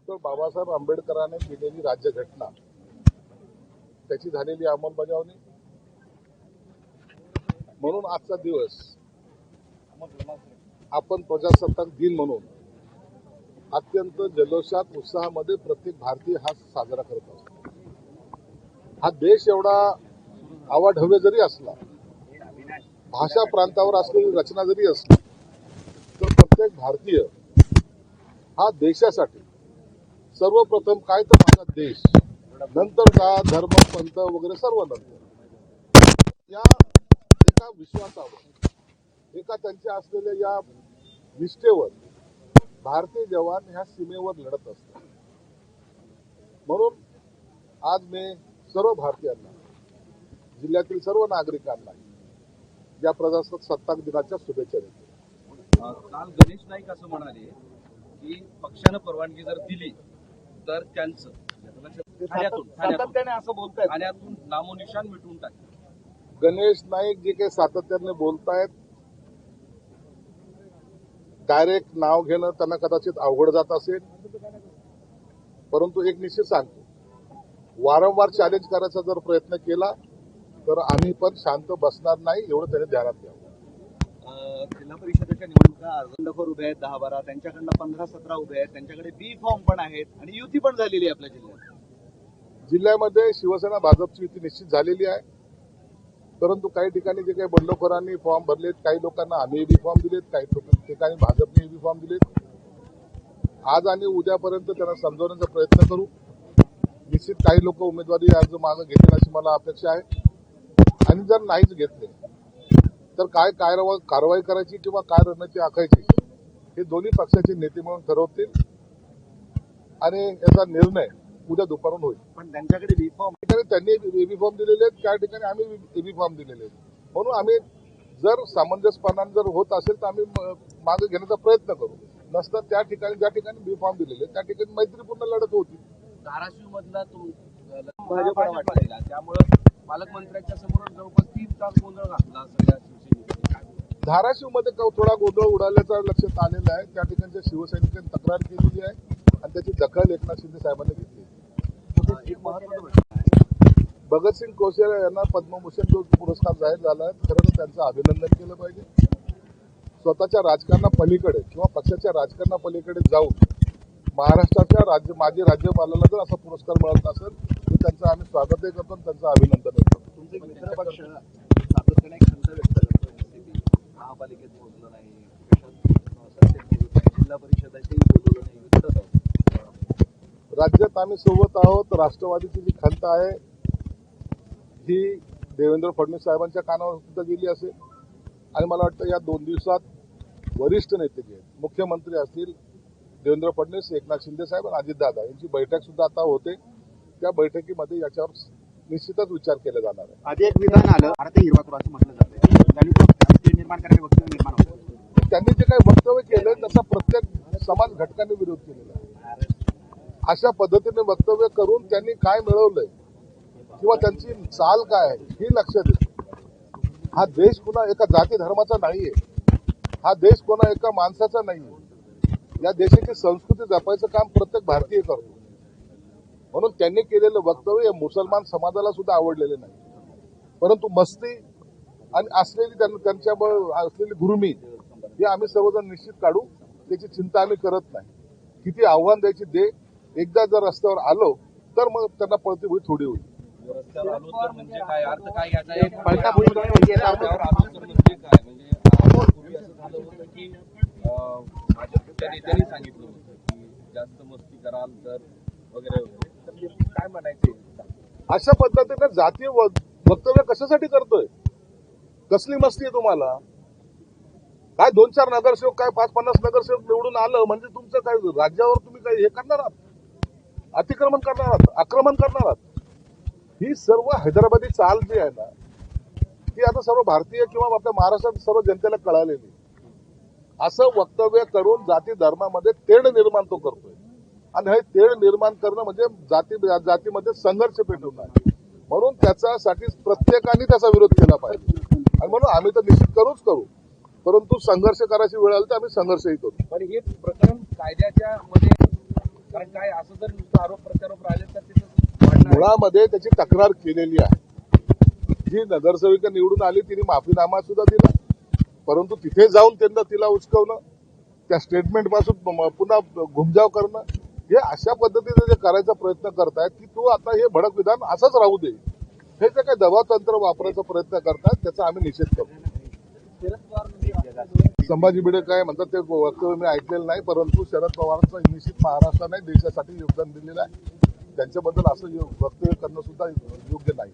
Doctor Babasaheb आंबेडकरांनी केलेली राज्यघटना त्याची झालेली अंमलबजावणी म्हणून आजचा दिवस आपण प्रजासत्ताक दिन म्हणून अत्यंत जल्लोषात उत्साहामध्ये प्रत्येक भारतीय हा साजरा करत असतो। हा देश एवढा आवाढव्य जरी असला, भाषा प्रांतावर असलेली रचना जरी असली, तर प्रत्येक भारतीय हा देशासाठी सर्वप्रथम काय तर माझा देश, नंतर का धर्म पंथ वगैरे सर्व नंतर या एका विश्वासावर, एका त्यांच्या असलेल्या या निष्ठेवर भारतीय जवान ह्या सीमेवर लढत असतात। म्हणून आज मी सर्व भारतीयांना, जिल्ह्यातील सर्व नागरिकांना या प्रजासत्ताक दिनाच्या शुभेच्छा देतो। काल गणेश नाईक असं म्हणाले की पक्षानं परवानगी जर दिली तर त्यांचं सातत्याने असं बोलतायत, ठाण्यातून नामोनिशाण मिटवून टाकलं। गणेश नाईक जे काही सातत्याने बोलतायत, डायरेक्ट नाव घेणं त्यांना कदाचित अवघड जात असेल, परंतु एक निश्चित सांगतो, वारंवार चॅलेंज करायचा जर प्रयत्न केला तर आम्ही पण शांत बसणार नाही, एवढं त्याने ध्यानात घ्यावं। जिल्हा परिषदेच्या निवडणुका बंडखोर उभे आहेत 10-12, त्यांच्याकडनं 15-17 उभे आहेत, त्यांच्याकडे बी फॉर्म पण आहेत आणि युती पण झालेली आहे आपल्या जिल्ह्यात। जिल्ह्यामध्ये शिवसेना भाजपची युती निश्चित झालेली आहे, परंतु काही ठिकाणी जे काही बंडखोरांनी फॉर्म भरलेत, काही लोकांना आम्ही बी फॉर्म दिलेत, काही ठिकाणी भाजपने बी फॉर्म दिलेत। आज आणि उद्यापर्यंत त्यांना समजवण्याचा प्रयत्न करू। निश्चित काही लोक उमेदवारी अर्ज मागे घेतील अशी मला अपेक्षा आहे, आणि जर नाहीच घेतले तर काय कारवाई करायची किंवा काय रणनीती आखायची हे दोन्ही पक्षाचे नेते म्हणून ठरवतील, आणि याचा निर्णय उद्या दुपारून होईल। पण त्यांच्याकडे बी फॉर्म, त्यांनी एबी फॉर्म दिलेले आहेत, त्या ठिकाणी आम्ही एबी फॉर्म दिलेले आहेत। म्हणून आम्ही जर सामंजस्यपणाने जर होत असेल तर आम्ही मागे घेण्याचा प्रयत्न करू, नसतं त्या ठिकाणी ज्या ठिकाणी बी फॉर्म दिलेले त्या ठिकाणी मैत्रीपूर्ण लढत होती। धाराशिव मधला भाजपला वाटलेला, त्यामुळे पालकमंत्र्यांच्या समोर जवळपास 3 तास गोंधळ घातला सगळ्या शिवसेनेने। धाराशिव मध्ये थोडा गोंधळ उडाल्याचं लक्षात आलेलं आहे, त्या ठिकाणच्या शिवसैनिकांनी तक्रार केलेली आहे आणि त्याची दखल एकनाथ शिंदे साहेबांनी घेतली। एक महत्त्वाचं भगतसिंग कोश्यारी यांना पद्मभूषण जो पुरस्कार जाहीर झाला आहे, खरं तर त्यांचं अभिनंदन केलं पाहिजे। स्वतःच्या राजकारणापलीकडे किंवा पक्षाच्या राजकारणापलीकडे जाऊन महाराष्ट्राच्या माजी राज्यपालाला जर असा पुरस्कार मिळत असेल तर त्यांचं आम्ही स्वागतही करतो आणि त्यांचं अभिनंदन करतो। तुमचे मित्र पक्ष सातत्याने खंत व्यक्त करतो, महापालिकेत पोहोचलं नाही, जिल्हा परिषदेचंही बोलवलं नाही, राज्यात आम्ही सोबत आहोत। राष्ट्रवादीची जी खंत आहे ही देवेंद्र फडणवीस साहेबांच्या कानावर सुद्धा गेली असेल, आणि मला वाटतं या 2 दिवसात वरिष्ठ नेते जे मुख्यमंत्री असतील देवेंद्र फडणवीस, एकनाथ शिंदे साहेब आणि अजितदादा यांची बैठक सुद्धा आता होते। त्या बैठकीमध्ये याच्यावर निश्चितच विचार केला जाणार आहे। आधी एक विधान आलं, भारतीय हिरवा असं म्हटलं जातं, निर्माण करणारे वक्तव्य निर्माण होतं। त्यांनी जे काही वक्तव्य केलं त्याचा प्रत्येक समाज घटकांनी विरोध केलेला आहे। अशा पद्धतीने वक्तव्य करून त्यांनी काय मिळवलंय किंवा त्यांची चाल काय आहे ही लक्षात येते। हा देश कोणा एका जाती धर्माचा नाहीये, हा देश कोणा एका माणसाचा नाहीये। या देशाची संस्कृती जपायचं काम प्रत्येक भारतीय करतो, म्हणून त्यांनी केलेलं वक्तव्य या मुसलमान समाजाला सुद्धा आवडलेले नाही, परंतु मस्ती आणि असलेली त्यांच्यावर असलेली गुरुमी हे आम्ही सर्वजण निश्चित काढू, त्याची चिंता आम्ही करत नाही। किती आव्हान द्यायची दे, एकदा जर रस्त्यावर आलो तर मग त्यांना पळती भुई थोडी होईल। रस्त्यावर आलो तर म्हणजे काय अर्थ काय घ्यायचा, पळता भुई म्हणजे रस्त्यावर आलो तर म्हणजे काय, म्हणजे पूर्वी असं झालं होतं की भाजपच्या नेत्यांनी सांगितलं होतं की जास्त मस्ती कराल तर वगैरे वगैरे, तर काय म्हणायचे अशा पद्धतीने जातीय वक्तव्य कशासाठी करतोय? कसली मस्ती आहे तुम्हाला? काय 2-4 नगरसेवक, काय 5-50 नगरसेवक निवडून आलं म्हणजे तुमचं काय राज्यावर तुम्ही काय हे करणार आहात, अतिक्रमण करणार आहात, आक्रमण करणार आहात? ही सर्व हैदराबादी चाल जी आहे ना, ती आता सर्व भारतीय किंवा आपल्या महाराष्ट्रात सर्व जनतेला कळालेली। असं वक्तव्य करून जाती धर्मामध्ये तेढ निर्माण तो करतोय, आणि हे तेढ निर्माण करणं म्हणजे जातीमध्ये संघर्ष पेटवणं आहे। म्हणून त्याच्यासाठी प्रत्येकाने त्याचा विरोध केला पाहिजे, आणि म्हणून आम्ही तर निश्चित करू, परंतु संघर्ष करायची वेळ आली तर आम्ही संघर्षही करू। पण हे प्रकरण कायद्याच्या मध्ये, कारण काय असं जर नुसतं आरोप प्रत्यारोप राहिले तर तिथं वाढणार आहे. मुळामध्ये त्याची तक्रार केलेली आहे. जी नगरसेविका निवडून आली तिने माफीनामा सुद्धा दिला, परंतु तिथे जाऊन त्यांना तिला उचकवणं, त्या स्टेटमेंट पासून पुन्हा घुमजाव करणं, हे अशा पद्धतीने जे करायचा प्रयत्न करतायत की तू आता हे भडक विधान असंच राहू दे, हे जे काही दबाव तंत्र वापरायचा प्रयत्न करतात त्याचा आम्ही निषेध करतो. संभाजी भिडे काय म्हणतात ते वक्तव्य मी ऐकलेलं नाही, परंतु शरद पवारांचं निश्चित महाराष्ट्राने देशासाठी योगदान दिलेलं आहे. त्यांच्याबद्दल असं वक्तव्य करणं सुद्धा योग्य नाही.